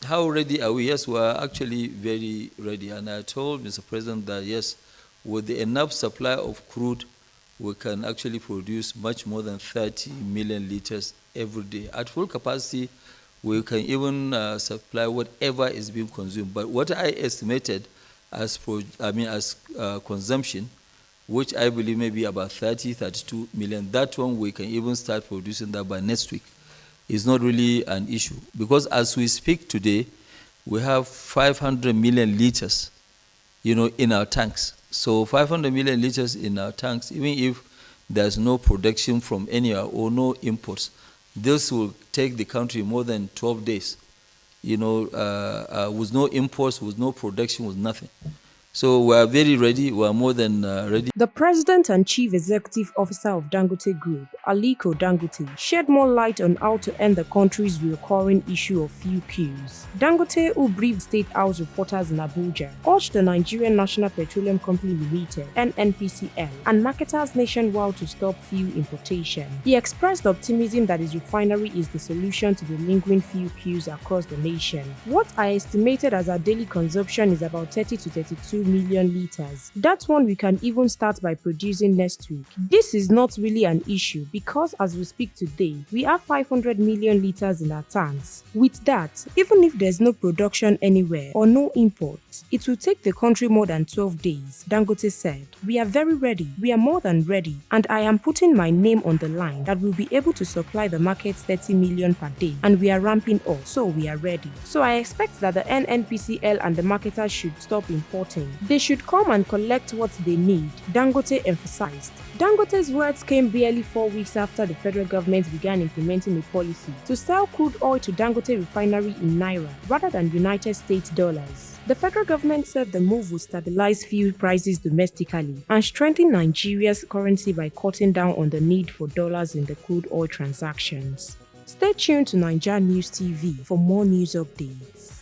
how ready are we? Yes, we are actually very ready. And I told Mr. President that yes, with the enough supply of crude, we can actually produce much more than 30 million liters every day. At full capacity, we can even supply whatever is being consumed. But what I estimated as consumption, which I believe may be about 30, 32 million, that one we can even start producing that by next week. It's not really an issue. Because as we speak today, we have 500 million liters, in our tanks. So 500 million liters in our tanks, even if there's no production from anywhere or no imports, this will take the country more than 12 days, with no imports, with no production, with nothing. So we are very ready. We are more than ready. The president and chief executive officer of Dangote Group, Aliko Dangote, shed more light on how to end the country's recurring issue of fuel queues. Dangote, who briefed State House reporters in Abuja, urged the Nigerian National Petroleum Company Limited (NNPCL) and marketers nationwide to stop fuel importation. He expressed optimism that his refinery is the solution to the lingering fuel queues across the nation. What I estimated as our daily consumption is about 30 to 32 million liters. That one we can even start by producing next week. This is not really an issue because as we speak today, we have 500 million liters in our tanks. With that, even if there's no production anywhere or no imports, it will take the country more than 12 days, Dangote said. We are very ready. We are more than ready. And I am putting my name on the line that we'll be able to supply the market 30 million per day. And we are ramping up, so we are ready. So I expect that the NNPCL and the marketers should stop importing. They should come and collect what they need, Dangote emphasized. Dangote's words came barely 4 weeks after the federal government began implementing a policy to sell crude oil to Dangote refinery in Naira rather than United States dollars. The federal government said the move would stabilize fuel prices domestically and strengthen Nigeria's currency by cutting down on the need for dollars in the crude oil transactions. Stay tuned to NaijaNews TV for more news updates.